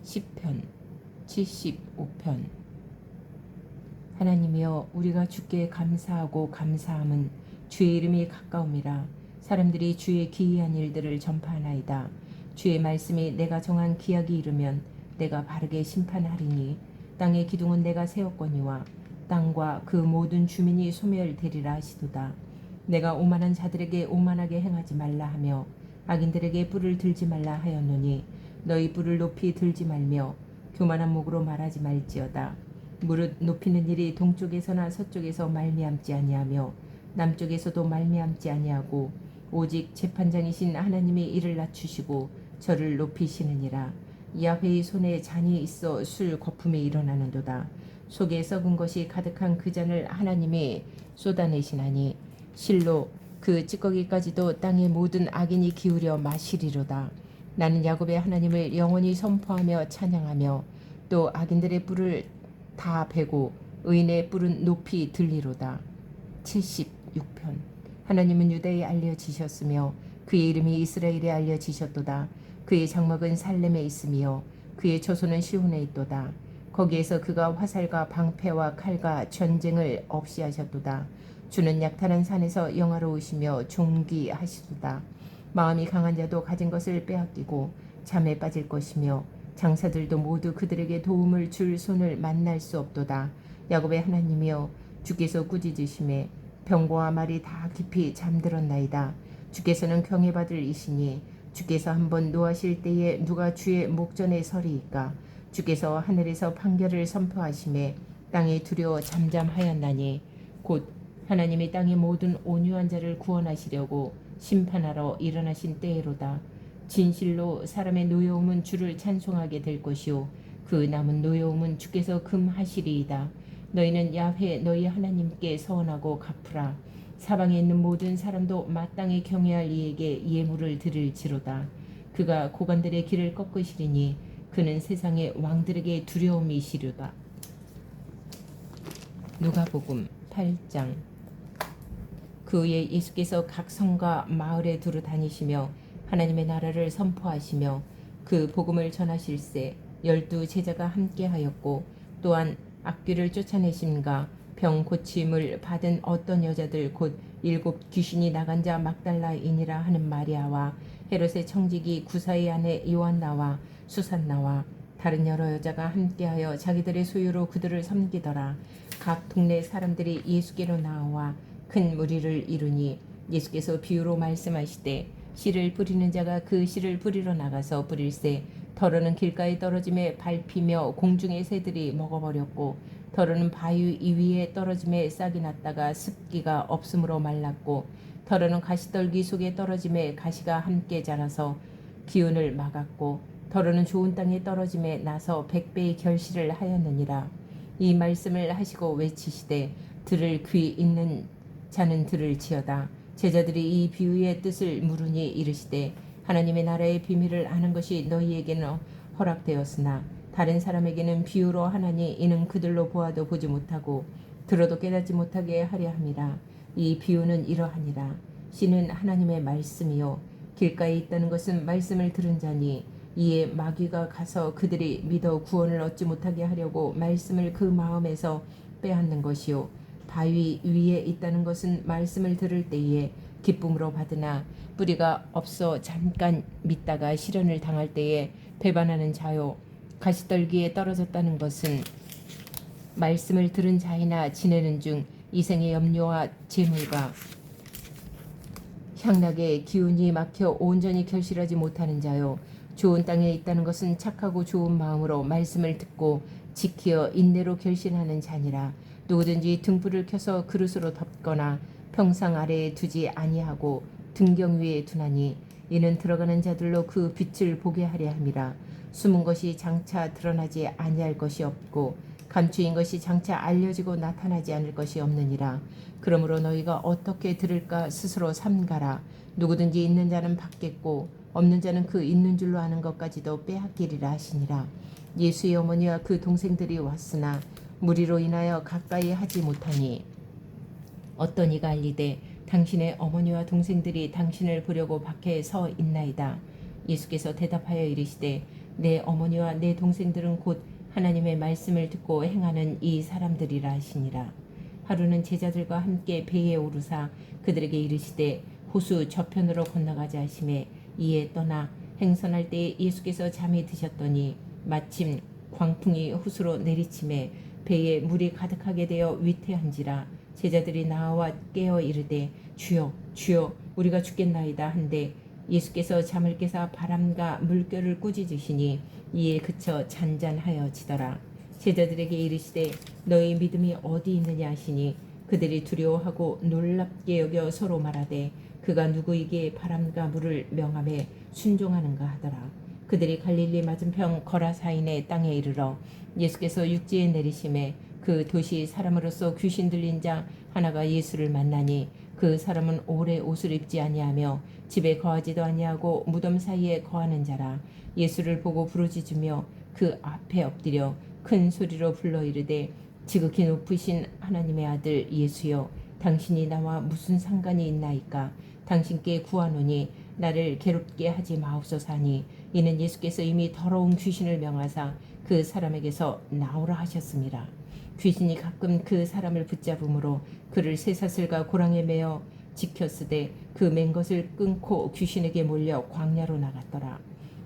시편 75편. 하나님이여, 우리가 주께 감사하고 감사함은 주의 이름이 가까움이라. 사람들이 주의 기이한 일들을 전파하나이다. 주의 말씀이 내가 정한 기약이 이르면 내가 바르게 심판하리니, 땅의 기둥은 내가 세웠거니와 땅과 그 모든 주민이 소멸되리라 하시도다. 내가 오만한 자들에게 오만하게 행하지 말라 하며 악인들에게 뿔을 들지 말라 하였노니, 너희 뿔을 높이 들지 말며 교만한 목으로 말하지 말지어다. 무릇 높이는 일이 동쪽에서나 서쪽에서 말미암지 아니하며 남쪽에서도 말미암지 아니하고, 오직 재판장이신 하나님이 이를 낮추시고 저를 높이시느니라. 야훼의 손에 잔이 있어 술 거품이 일어나는도다. 속에 썩은 것이 가득한 그 잔을 하나님이 쏟아내시나니, 실로 그 찌꺼기까지도 땅의 모든 악인이 기울여 마시리로다. 나는 야곱의 하나님을 영원히 선포하며 찬양하며 또 악인들의 뿔을 다 베고 의인의 뿔은 높이 들리로다. 76편. 하나님은 유다에 알려지셨으며 그의 이름이 이스라엘에 알려지셨도다. 그의 장막은 살렘에 있으며 그의 처소는 시온에 있도다. 거기에서 그가 화살과 방패와 칼과 전쟁을 없이 하셨도다. 주는 약탈한 산에서 영화로우시며 존귀하시도다. 마음이 강한 자도 가진 것을 빼앗기고 잠에 빠질 것이며 장사들도 모두 그들에게 도움을 줄 손을 만날 수 없도다. 야곱의 하나님이여, 주께서 꾸짖으심에 병거와 말이 다 깊이 잠들었나이다. 주께서는 경외받을 이시니 주께서 한번 노하실 때에 누가 주의 목전에 서리이까. 주께서 하늘에서 판결을 선포하심에 땅이 두려워 잠잠하였나니, 곧 하나님이 땅의 모든 온유한 자를 구원하시려고 심판하러 일어나신 때에로다. 진실로 사람의 노여움은 주를 찬송하게 될 것이요 그 남은 노여움은 주께서 금하시리이다. 너희는 야훼 너희 하나님께 서원하고 갚으라. 사방에 있는 모든 사람도 마땅히 경외할 이에게 예물을 드릴지로다. 그가 고관들의 길을 꺾으시리니 그는 세상의 왕들에게 두려움이시리로다. 누가복음 8장. 그 후에 예수께서 각 성과 마을에 두루 다니시며 하나님의 나라를 선포하시며 그 복음을 전하실세 12 제자가 함께하였고, 또한 악귀를 쫓아내심과 병 고침을 받은 어떤 여자들 곧 7 귀신이 나간 자 막달라인이라 하는 마리아와 헤롯의 청지기 구사의 아내 요한나와 수산나와 다른 여러 여자가 함께하여 자기들의 소유로 그들을 섬기더라. 각 동네 사람들이 예수께로 나와 큰 무리를 이루니, 예수께서 비유로 말씀하시되 씨를 뿌리는 자가 그 씨를 뿌리러 나가서 뿌릴새 더러는 길가에 떨어짐에 밟히며 공중의 새들이 먹어버렸고, 더러는 바위 위에 떨어짐에 싹이 났다가 습기가 없으므로 말랐고, 더러는 가시떨기 속에 떨어짐에 가시가 함께 자라서 기운을 막았고, 더러는 좋은 땅에 떨어짐에 나서 100배의 결실을 하였느니라. 이 말씀을 하시고 외치시되 들을 귀 있는 자는 들을지어다. 제자들이 이 비유의 뜻을 물으니 이르시되, 하나님의 나라의 비밀을 아는 것이 너희에게는 허락되었으나 다른 사람에게는 비유로 하나니, 이는 그들로 보아도 보지 못하고 들어도 깨닫지 못하게 하려 함이라. 이 비유는 이러하니라. 씨는 하나님의 말씀이요 길가에 있다는 것은 말씀을 들은 자니, 이에 마귀가 가서 그들이 믿어 구원을 얻지 못하게 하려고 말씀을 그 마음에서 빼앗는 것이요 바위 위에 있다는 것은 말씀을 들을 때에 기쁨으로 받으나 뿌리가 없어 잠깐 믿다가 시련을 당할 때에 배반하는 자요 가시떨기에 떨어졌다는 것은 말씀을 들은 자이나 지내는 중 이생의 염려와 재물과 향락의 기운이 막혀 온전히 결실하지 못하는 자요 좋은 땅에 있다는 것은 착하고 좋은 마음으로 말씀을 듣고 지키어 인내로 결실하는 자니라. 누구든지 등불을 켜서 그릇으로 덮거나 평상 아래에 두지 아니하고 등경 위에 두나니, 이는 들어가는 자들로 그 빛을 보게 하려 함이라. 숨은 것이 장차 드러나지 아니할 것이 없고 감추인 것이 장차 알려지고 나타나지 않을 것이 없느니라. 그러므로 너희가 어떻게 들을까 스스로 삼가라. 누구든지 있는 자는 받겠고 없는 자는 그 있는 줄로 아는 것까지도 빼앗기리라 하시니라. 예수의 어머니와 그 동생들이 왔으나 무리로 인하여 가까이 하지 못하니, 어떤 이가 알리되 당신의 어머니와 동생들이 당신을 보려고 밖에 서 있나이다. 예수께서 대답하여 이르시되 내 어머니와 내 동생들은 곧 하나님의 말씀을 듣고 행하는 이 사람들이라 하시니라. 하루는 제자들과 함께 배에 오르사 그들에게 이르시되 호수 저편으로 건너가자 하시매 이에 떠나 행선할 때에 예수께서 잠이 드셨더니 마침 광풍이 호수로 내리침에 배에 물이 가득하게 되어 위태한지라. 제자들이 나와 깨어 이르되 주여 주여 우리가 죽겠나이다 한데 예수께서 잠을 깨사 바람과 물결을 꾸짖으시니 이에 그쳐 잔잔하여지더라. 제자들에게 이르시되 너희 믿음이 어디 있느냐 하시니 그들이 두려워하고 놀랍게 여겨 서로 말하되 그가 누구에게 바람과 물을 명함에 순종하는가 하더라. 그들이 갈릴리 맞은편 거라사인의 땅에 이르러 예수께서 육지에 내리심에 그 도시 사람으로서 귀신 들린 자 하나가 예수를 만나니 그 사람은 오래 옷을 입지 아니하며 집에 거하지도 아니하고 무덤 사이에 거하는 자라. 예수를 보고 부르짖으며 그 앞에 엎드려 큰 소리로 불러 이르되 지극히 높으신 하나님의 아들 예수여 당신이 나와 무슨 상관이 있나이까. 당신께 구하노니 나를 괴롭게 하지 마옵소서 하니 이는 예수께서 이미 더러운 귀신을 명하사 그 사람에게서 나오라 하셨습니다. 귀신이 가끔 그 사람을 붙잡음으로 그를 쇠사슬과 고랑에 매어 지켰으되 그 맨 것을 끊고 귀신에게 몰려 광야로 나갔더라.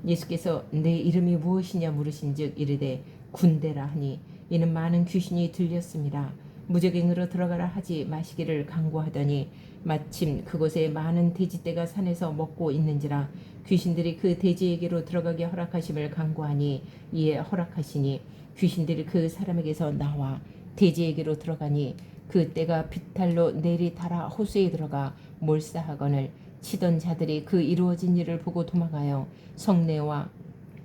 예수께서 내 이름이 무엇이냐 물으신즉 이르되 군대라 하니 이는 많은 귀신이 들렸습니다. 무적행으로 들어가라 하지 마시기를 강구하더니 마침 그곳에 많은 돼지떼가 산에서 먹고 있는지라. 귀신들이 그 돼지에게로 들어가게 허락하심을 강구하니 이에 허락하시니 귀신들이 그 사람에게서 나와 돼지에게로 들어가니 그 떼가 비탈로 내리 달아 호수에 들어가 몰사하거늘 치던 자들이 그 이루어진 일을 보고 도망하여 성내와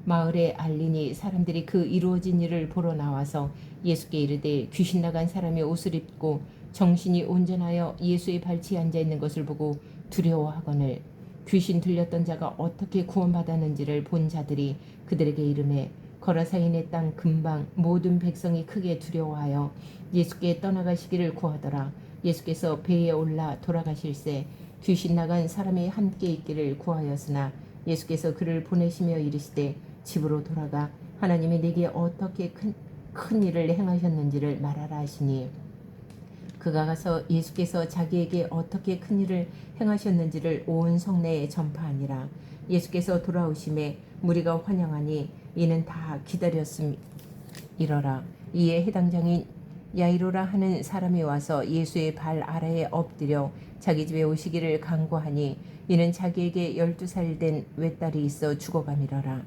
마을에 알리니 사람들이 그 이루어진 일을 보러 나와서 예수께 이르되 귀신 나간 사람이 옷을 입고 정신이 온전하여 예수의 발치에 앉아 있는 것을 보고 두려워하거늘 귀신 들렸던 자가 어떻게 구원받았는지를 본 자들이 그들에게 이르매 거라사인의 땅 근방 모든 백성이 크게 두려워하여 예수께 떠나가시기를 구하더라. 예수께서 배에 올라 돌아가실새 귀신 나간 사람이 함께 있기를 구하였으나 예수께서 그를 보내시며 이르시되 집으로 돌아가 하나님이 내게 어떻게 큰 일을 행하셨는지를 말하라 하시니 그가 가서 예수께서 자기에게 어떻게 큰 일을 행하셨는지를 온 성내에 전파하니라. 예수께서 돌아오심에 무리가 환영하니 이는 다 기다렸음이러라. 이에 해당장인 야이로라 하는 사람이 와서 예수의 발 아래에 엎드려 자기 집에 오시기를 간구하니 이는 자기에게 12살 된 외딸이 있어 죽어감이러라.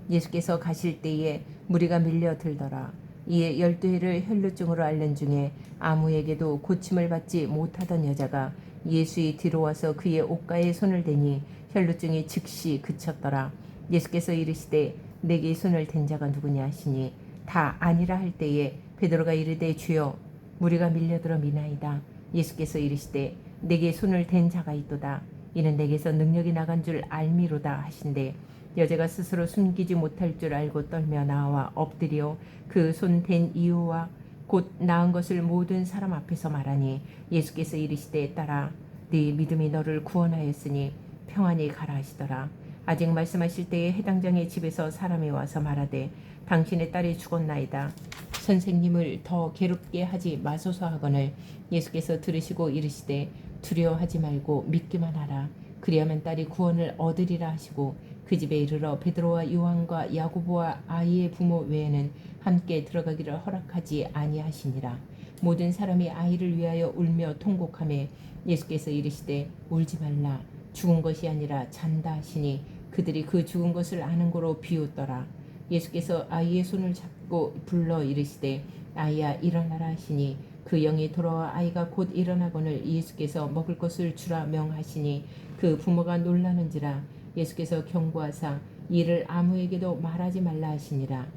예수께서 가실 때에 무리가 밀려들더라. 이에 12해를 혈루증으로 앓는 중에 아무에게도 고침을 받지 못하던 여자가 예수의 뒤로 와서 그의 옷가에 손을 대니 혈루증이 즉시 그쳤더라. 예수께서 이르시되 내게 손을 댄 자가 누구냐 하시니 다 아니라 할 때에 베드로가 이르되 주여 무리가 밀려들어 미나이다. 예수께서 이르시되 내게 손을 댄 자가 있도다. 이는 내게서 능력이 나간 줄 알미로다 하신대 여자가 스스로 숨기지 못할 줄 알고 떨며 나와 엎드려 그 손 댄 이유와 곧 나은 것을 모든 사람 앞에서 말하니 예수께서 이르시되 딸아 네 믿음이 너를 구원하였으니 평안히 가라 하시더라. 아직 말씀하실 때에 해당장의 집에서 사람이 와서 말하되 당신의 딸이 죽었나이다. 선생님을 더 괴롭게 하지 마소서 하거늘 예수께서 들으시고 이르시되 두려워하지 말고 믿기만 하라. 그리하면 딸이 구원을 얻으리라 하시고 그 집에 이르러 베드로와 요한과 야고보와 아이의 부모 외에는 함께 들어가기를 허락하지 아니하시니라. 모든 사람이 아이를 위하여 울며 통곡하매 예수께서 이르시되 울지 말라. 죽은 것이 아니라 잔다 하시니 그들이 그 죽은 것을 아는 고로 비웃더라. 예수께서 아이의 손을 잡고 불러 이르시되 아이야 일어나라 하시니 그 영이 돌아와 아이가 곧 일어나거늘 예수께서 먹을 것을 주라 명하시니 그 부모가 놀라는지라. 예수께서 경고하사 이를 아무에게도 말하지 말라 하시니라.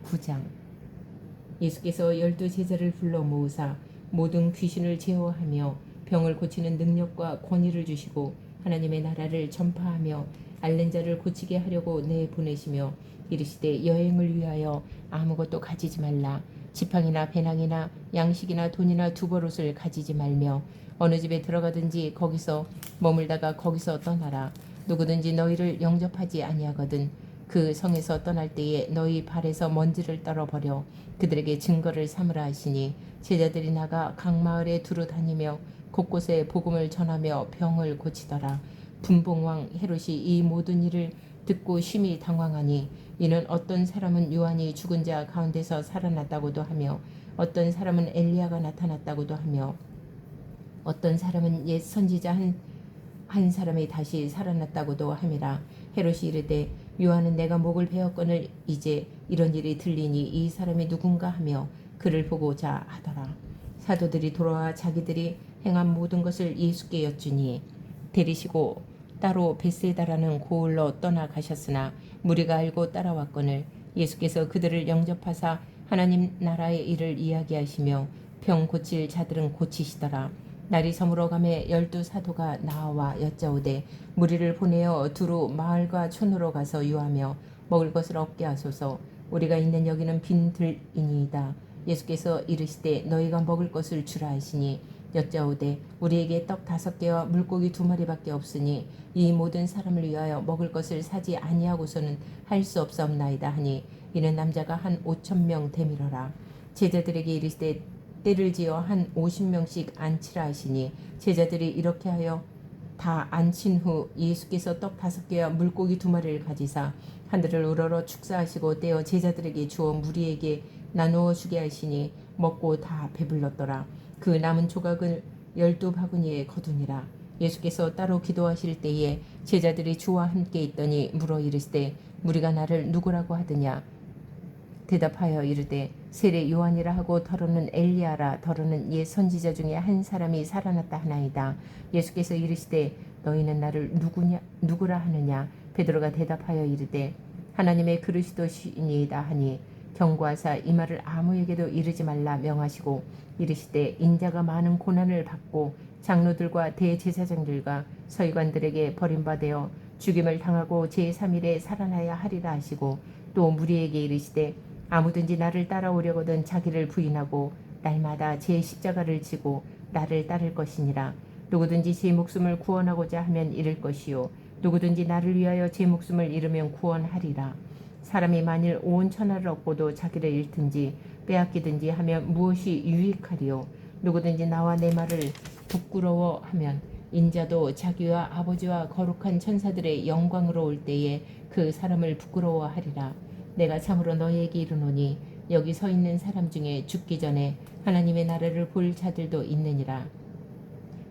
9장. 예수께서 12제자를 불러 모으사 모든 귀신을 제어하며 병을 고치는 능력과 권위를 주시고 하나님의 나라를 전파하며 앓는 자를 고치게 하려고 내보내시며 이르시되 여행을 위하여 아무것도 가지지 말라. 지팡이나 배낭이나 양식이나 돈이나 두벌옷을 가지지 말며 어느 집에 들어가든지 거기서 머물다가 거기서 떠나라. 누구든지 너희를 영접하지 아니하거든 그 성에서 떠날 때에 너희 발에서 먼지를 떨어버려 그들에게 증거를 삼으라 하시니 제자들이 나가 각 마을에 두루 다니며 곳곳에 복음을 전하며 병을 고치더라. 분봉왕 헤롯이 이 모든 일을 듣고 심히 당황하니 이는 어떤 사람은 요한이 죽은 자 가운데서 살아났다고도 하며 어떤 사람은 엘리야가 나타났다고도 하며 어떤 사람은 옛 선지자 한 사람이 다시 살아났다고도 함이라. 헤롯이 이르되 요한은 내가 목을 베었거늘 이제 이런 일이 들리니 이 사람이 누군가 하며 그를 보고자 하더라. 사도들이 돌아와 자기들이 행한 모든 것을 예수께 여쭈니 데리시고 따로 벳세다라는 고을로 떠나가셨으나 무리가 알고 따라왔거늘 예수께서 그들을 영접하사 하나님 나라의 일을 이야기하시며 병 고칠 자들은 고치시더라. 날이 저물어가매 12사도가 나와 여짜오되 무리를 보내어 두루 마을과 촌으로 가서 유하며 먹을 것을 얻게 하소서. 우리가 있는 여기는 빈들이니이다. 예수께서 이르시되 너희가 먹을 것을 주라 하시니 여짜오되 우리에게 떡 5개와 물고기 2마리밖에 없으니 이 모든 사람을 위하여 먹을 것을 사지 아니하고서는 할 수 없사옵나이다 하니 이는 남자가 한 5,000명 되밀어라. 제자들에게 이르시되 때를 지어 한 50명씩 앉히라 하시니 제자들이 이렇게 하여 다 앉힌 후 예수께서 떡 5개와 물고기 2마리를 가지사 하늘을 우러러 축사하시고 떼어 제자들에게 주어 무리에게 나누어 주게 하시니 먹고 다 배불렀더라. 그 남은 조각을 12바구니에 거두니라. 예수께서 따로 기도하실 때에 제자들이 주와 함께 있더니 물어 이르시되 무리가 나를 누구라고 하느냐. 대답하여 이르되 세례 요한이라 하고 더러는 엘리야라 더러는 옛 선지자 중에 한 사람이 살아났다 하나이다. 예수께서 이르시되 너희는 나를 누구라 하느냐. 베드로가 대답하여 이르되 하나님의 그리스도시니이다 하니 경고하사 이 말을 아무에게도 이르지 말라 명하시고 이르시되 인자가 많은 고난을 받고 장로들과 대제사장들과 서기관들에게 버림받아 죽임을 당하고 제3일에 살아나야 하리라 하시고 또 무리에게 이르시되 아무든지 나를 따라오려거든 자기를 부인하고 날마다 제 십자가를 지고 나를 따를 것이니라. 누구든지 제 목숨을 구원하고자 하면 잃을 것이요 누구든지 나를 위하여 제 목숨을 잃으면 구원하리라. 사람이 만일 온 천하를 얻고도 자기를 잃든지 빼앗기든지 하면 무엇이 유익하리요. 누구든지 나와 내 말을 부끄러워하면 인자도 자기와 아버지와 거룩한 천사들의 영광으로 올 때에 그 사람을 부끄러워하리라. 내가 참으로 너희에게 이르노니 여기 서 있는 사람 중에 죽기 전에 하나님의 나라를 볼 자들도 있느니라.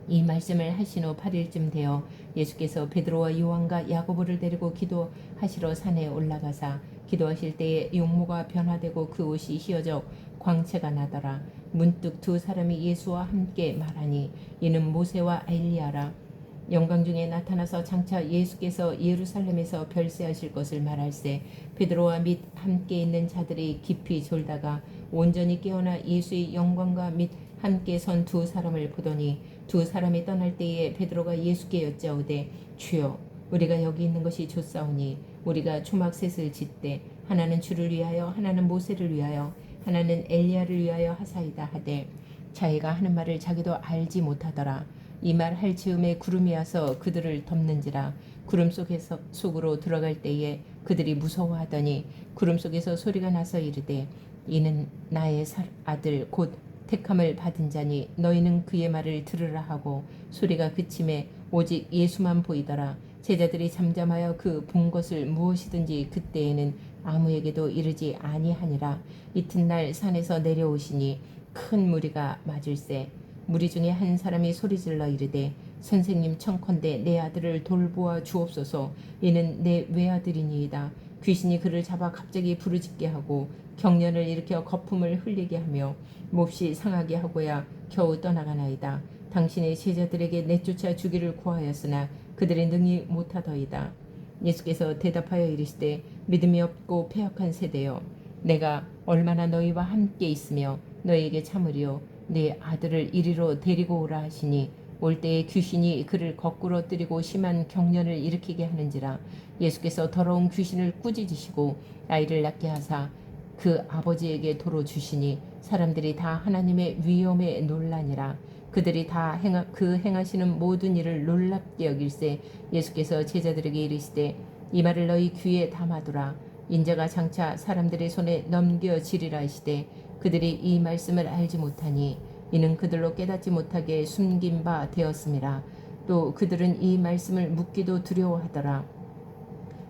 이 말씀을 하신 후 8일쯤 되어 예수께서 베드로와 요한과 야고보를 데리고 기도하시러 산에 올라가사 기도하실 때에 용모가 변화되고 그 옷이 휘어져 광채가 나더라. 문득 2 사람이 예수와 함께 말하니 이는 모세와 엘리야라. 영광 중에 나타나서 장차 예수께서 예루살렘에서 별세하실 것을 말할세 베드로와 및 함께 있는 자들이 깊이 졸다가 온전히 깨어나 예수의 영광과 및 함께 선 2 사람을 보더니 2 사람이 떠날 때에 베드로가 예수께 여짜오되 주여 우리가 여기 있는 것이 좋사오니 우리가 초막셋을 짓되 하나는 주를 위하여 하나는 모세를 위하여 하나는 엘리야를 위하여 하사이다 하되 자기가 하는 말을 자기도 알지 못하더라. 이 말 할 즈음에 구름이 와서 그들을 덮는지라. 구름 속으로 들어갈 때에 그들이 무서워하더니 구름 속에서 소리가 나서 이르되 이는 나의 아들 곧 택함을 받은 자니 너희는 그의 말을 들으라 하고 소리가 그침에 오직 예수만 보이더라. 제자들이 잠잠하여 그 본 것을 무엇이든지 그때에는 아무에게도 이르지 아니하니라. 이튿날 산에서 내려오시니 큰 무리가 맞을세 무리 중에 한 사람이 소리질러 이르되 선생님 청컨대 내 아들을 돌보아 주옵소서. 이는 내 외아들이니이다. 귀신이 그를 잡아 갑자기 부르짖게 하고 경련을 일으켜 거품을 흘리게 하며 몹시 상하게 하고야 겨우 떠나가나이다. 당신의 제자들에게 내쫓아 주기를 구하였으나 그들이 능히 못하더이다. 예수께서 대답하여 이르시되 믿음이 없고 패역한 세대여 내가 얼마나 너희와 함께 있으며 너희에게 참으리요 네 아들을 이리로 데리고 오라 하시니 올 때에 귀신이 그를 거꾸로 뜨리고 심한 경련을 일으키게 하는지라. 예수께서 더러운 귀신을 꾸짖으시고 아이를 낳게 하사 그 아버지에게 도로 주시니 사람들이 다 하나님의 위엄에 놀라니라. 그들이 다 그 행하시는 모든 일을 놀랍게 여길세 예수께서 제자들에게 이르시되 이 말을 너희 귀에 담아두라. 인자가 장차 사람들의 손에 넘겨지리라 하시되 그들이 이 말씀을 알지 못하니 이는 그들로 깨닫지 못하게 숨긴 바 되었음이라. 또 그들은 이 말씀을 묻기도 두려워하더라.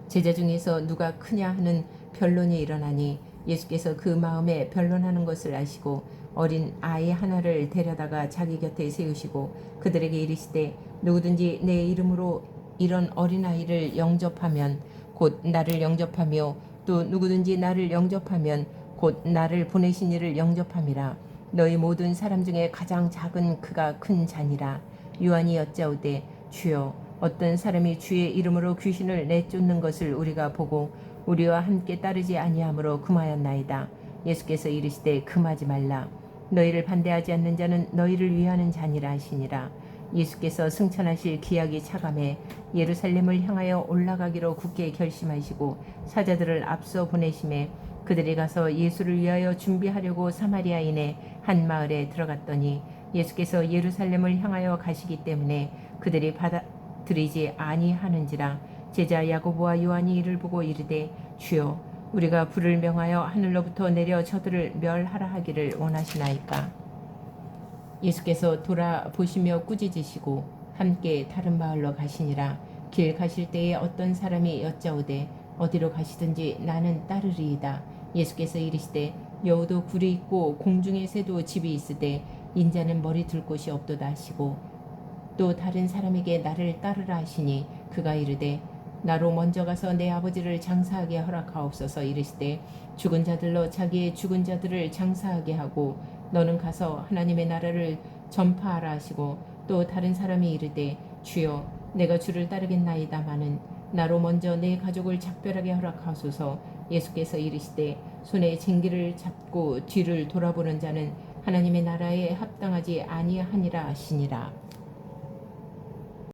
제자 중에서 누가 크냐 하는 변론이 일어나니 예수께서 그 마음에 변론하는 것을 아시고 어린 아이 하나를 데려다가 자기 곁에 세우시고 그들에게 이르시되 누구든지 내 이름으로 이런 어린아이를 영접하면 곧 나를 영접하며 또 누구든지 나를 영접하면 곧 나를 보내신 이를 영접함이라. 너희 모든 사람 중에 가장 작은 그가 큰 자니라. 요한이 여짜오되 주여 어떤 사람이 주의 이름으로 귀신을 내쫓는 것을 우리가 보고 우리와 함께 따르지 아니하므로 금하였나이다. 예수께서 이르시되 금하지 말라. 너희를 반대하지 않는 자는 너희를 위하는 자니라 하시니라. 예수께서 승천하실 기약이 차감해 예루살렘을 향하여 올라가기로 굳게 결심하시고 사자들을 앞서 보내심에 그들이 가서 예수를 위하여 준비하려고 사마리아인의 한 마을에 들어갔더니 예수께서 예루살렘을 향하여 가시기 때문에 그들이 받아들이지 아니하는지라. 제자 야고보와 요한이 이를 보고 이르되 주여 우리가 불을 명하여 하늘로부터 내려 저들을 멸하라 하기를 원하시나이까. 예수께서 돌아보시며 꾸짖으시고 함께 다른 마을로 가시니라. 길 가실 때에 어떤 사람이 여짜오되 어디로 가시든지 나는 따르리이다. 예수께서 이르시되 여우도 굴이 있고 공중의 새도 집이 있으되 인자는 머리 둘 곳이 없도다 하시고 또 다른 사람에게 나를 따르라 하시니 그가 이르되 나로 먼저 가서 내 아버지를 장사하게 허락하옵소서. 이르시되 죽은 자들로 자기의 죽은 자들을 장사하게 하고 너는 가서 하나님의 나라를 전파하라 하시고 또 다른 사람이 이르되 주여 내가 주를 따르겠나이다마는 나로 먼저 내 가족을 작별하게 허락하소서. 예수께서 이르시되 손에 쟁기를 잡고 뒤를 돌아보는 자는 하나님의 나라에 합당하지 아니하니라 하시니라.